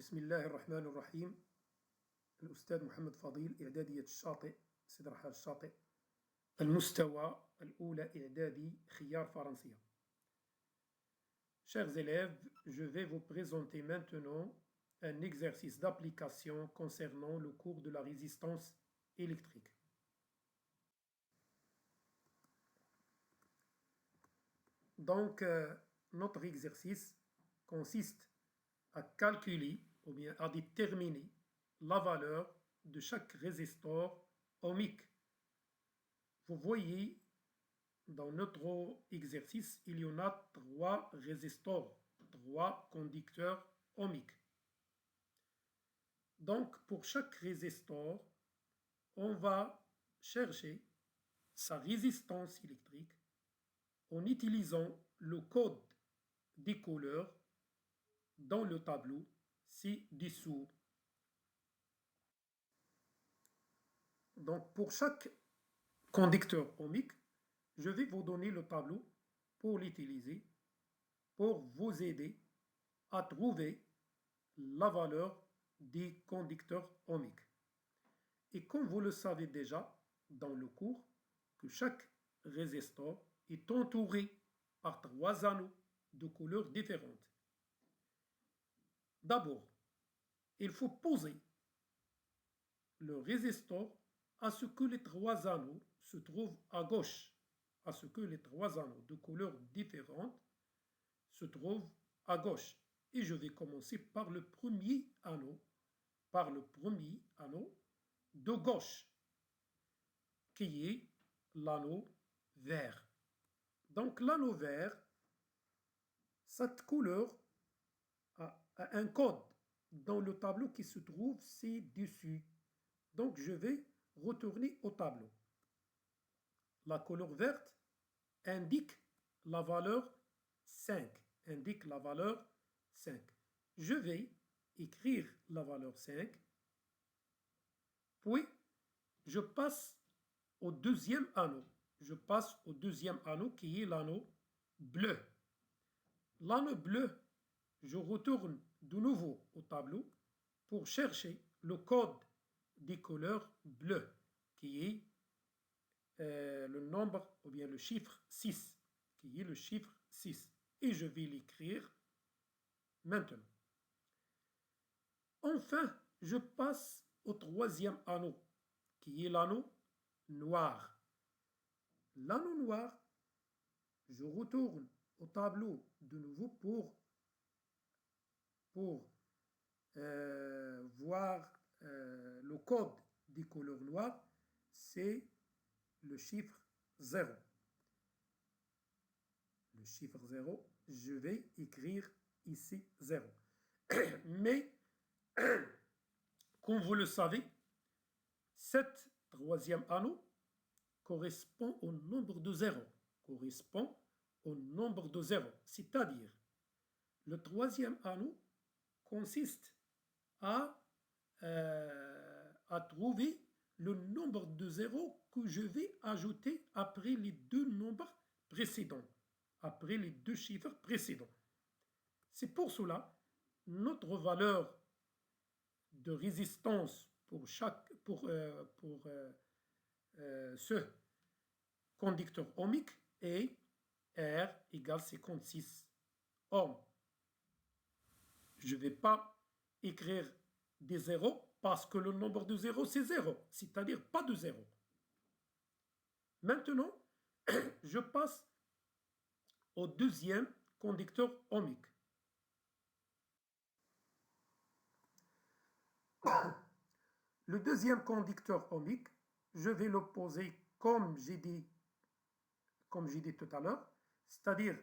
بسم الله الرحمن الرحيم. الأستاذ محمد فضيل، إعدادية الشاطئ، سيد رحال الشاطئ، المستوى الأولى إعدادي، خيار فرنسية. Chers élèves, je vais vous présenter maintenant un exercice d'application concernant le cours de la résistance électrique. Donc, notre exercice consiste à calculer ou bien à déterminer la valeur de chaque résistor ohmique. Vous voyez, dans notre exercice, il y en a 3 résistors, 3 conducteurs ohmiques. Donc, pour chaque résistor, on va chercher sa résistance électrique en utilisant le code des couleurs dans le tableau ci-dessous. Donc, pour chaque conducteur ohmique, je vais vous donner le tableau pour l'utiliser, pour vous aider à trouver la valeur des conducteurs ohmiques. Et comme vous le savez déjà dans le cours, que chaque résistor est entouré par 3 anneaux de couleurs différentes. D'abord, il faut poser le résistor à ce que les 3 anneaux se trouvent à gauche, à ce que les 3 anneaux de couleurs différentes se trouvent à gauche. Et je vais commencer par le premier anneau de gauche, qui est l'anneau vert. Donc l'anneau vert, cette couleur a un code dans le tableau qui se trouve ci-dessus. Donc je vais retourner au tableau. La couleur verte indique la valeur 5. Je vais écrire la valeur 5. Puis, je passe au deuxième anneau. Qui est l'anneau bleu. L'anneau bleu, je retourne de nouveau au tableau pour chercher le code des couleurs bleues, qui est le nombre ou bien le chiffre 6, et je vais l'écrire maintenant. Enfin, je passe au troisième anneau, qui est l'anneau noir. L'anneau noir, je retourne au tableau de nouveau pour voir le code des couleurs noires, c'est le chiffre 0. Le chiffre 0, je vais écrire ici 0. Mais, comme vous le savez, cet troisième anneau correspond au nombre de 0. C'est-à-dire, le troisième anneau consiste à trouver le nombre de 0 que je vais ajouter après les 2 nombres précédents, après les 2 chiffres précédents. C'est pour cela, notre valeur de résistance pour ce conducteur ohmique est R égale 56 ohms. Je ne vais pas écrire des zéros parce que le nombre de 0 c'est 0, c'est-à-dire pas de 0. Maintenant, je passe au deuxième conducteur ohmique. Le deuxième conducteur ohmique, je vais le poser comme j'ai dit tout à l'heure, c'est-à-dire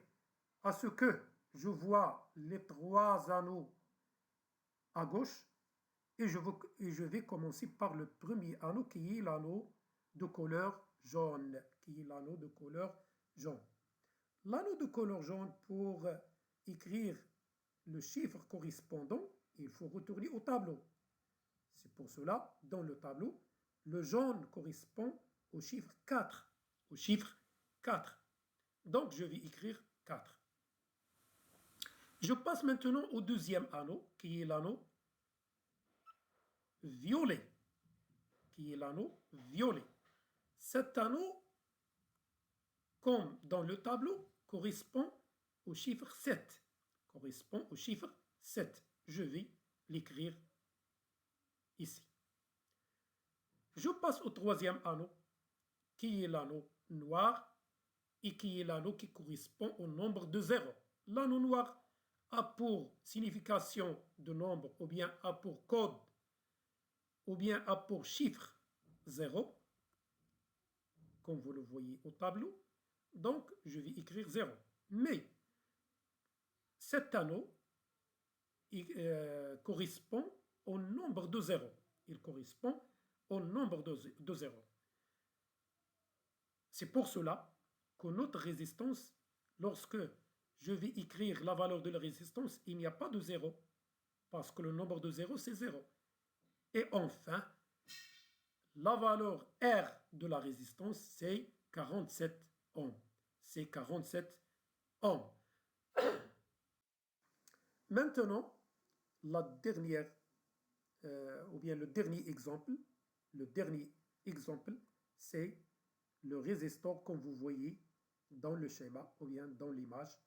à ce que je vois les 3 anneaux à gauche, et je vais commencer par le premier anneau qui est l'anneau de couleur jaune. L'anneau de couleur jaune, pour écrire le chiffre correspondant, il faut retourner au tableau. C'est pour cela, dans le tableau, le jaune correspond au chiffre 4. Donc, je vais écrire 4. Je passe maintenant au deuxième anneau, qui est l'anneau violet, qui est l'anneau violet. Cet anneau, comme dans le tableau, correspond au chiffre 7. Correspond au chiffre 7. Je vais l'écrire ici. Je passe au troisième anneau, qui est l'anneau noir et qui est l'anneau qui correspond au nombre de 0. L'anneau noir a pour signification de nombre ou bien a pour code ou bien a pour chiffre 0, comme vous le voyez au tableau. Donc, je vais écrire 0. Mais cet anneau correspond au nombre de 0. Il correspond au nombre de 0. C'est pour cela que notre résistance, lorsque je vais écrire la valeur de la résistance, il n'y a pas de 0, parce que le nombre de 0, c'est 0. Et enfin, la valeur R de la résistance, c'est 47 ohms. C'est 47 ohms. Maintenant, la dernière, ou bien le dernier exemple, c'est le résistor comme vous voyez dans le schéma ou bien dans l'image.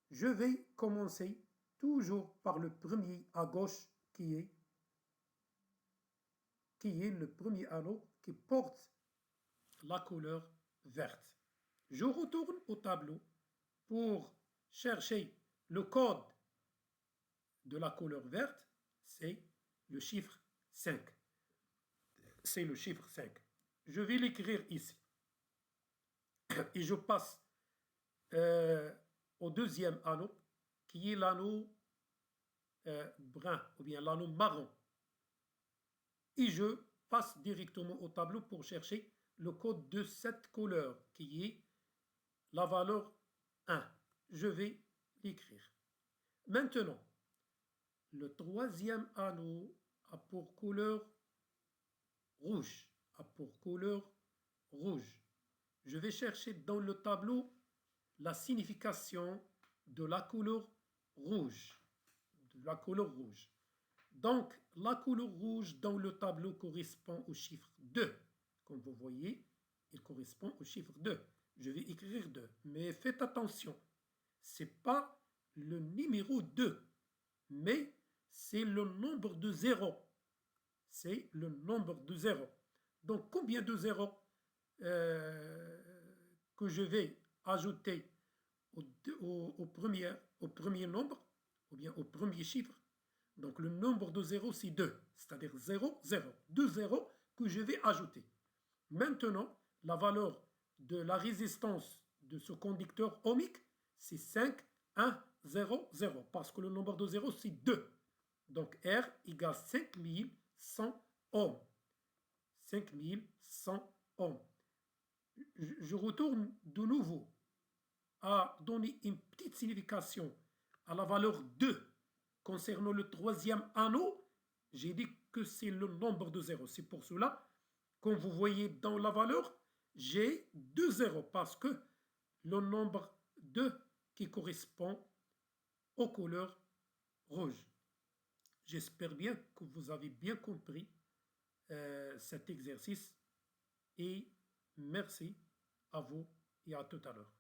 Je vais commencer toujours par le premier à gauche qui est le premier anneau qui porte la couleur verte. Je retourne au tableau pour chercher le code de la couleur verte, c'est le chiffre 5. C'est le chiffre 5. Je vais l'écrire ici. Et je passe au deuxième anneau, qui est l'anneau brun, ou bien l'anneau marron. Et je passe directement au tableau pour chercher le code de cette couleur, qui est la valeur 1. Je vais l'écrire. Maintenant, le troisième anneau a pour couleur rouge. Je vais chercher dans le tableau la signification de la couleur rouge. Donc, la couleur rouge dans le tableau correspond au chiffre 2. Comme vous voyez, il correspond au chiffre 2. Je vais écrire 2. Mais faites attention, ce n'est pas le numéro 2, mais c'est le nombre de 0. C'est le nombre de 0. Donc, combien de 0 que je vais ajouter au premier nombre, ou bien au premier chiffre? Donc, le nombre de 0, c'est 2, c'est-à-dire 0, 0. 2 0 que je vais ajouter. Maintenant, la valeur de la résistance de ce conducteur ohmique, c'est 5, 1, 0, 0, parce que le nombre de 0, c'est 2. Donc, R égale 5100 ohms. 5100 ohms. Je retourne de nouveau à donner une petite signification à la valeur 2. Concernant le troisième anneau, j'ai dit que c'est le nombre de 0. C'est pour cela, comme vous voyez dans la valeur, j'ai 2 0 parce que le nombre 2 qui correspond aux couleurs rouges. J'espère bien que vous avez bien compris cet exercice et merci à vous et à tout à l'heure.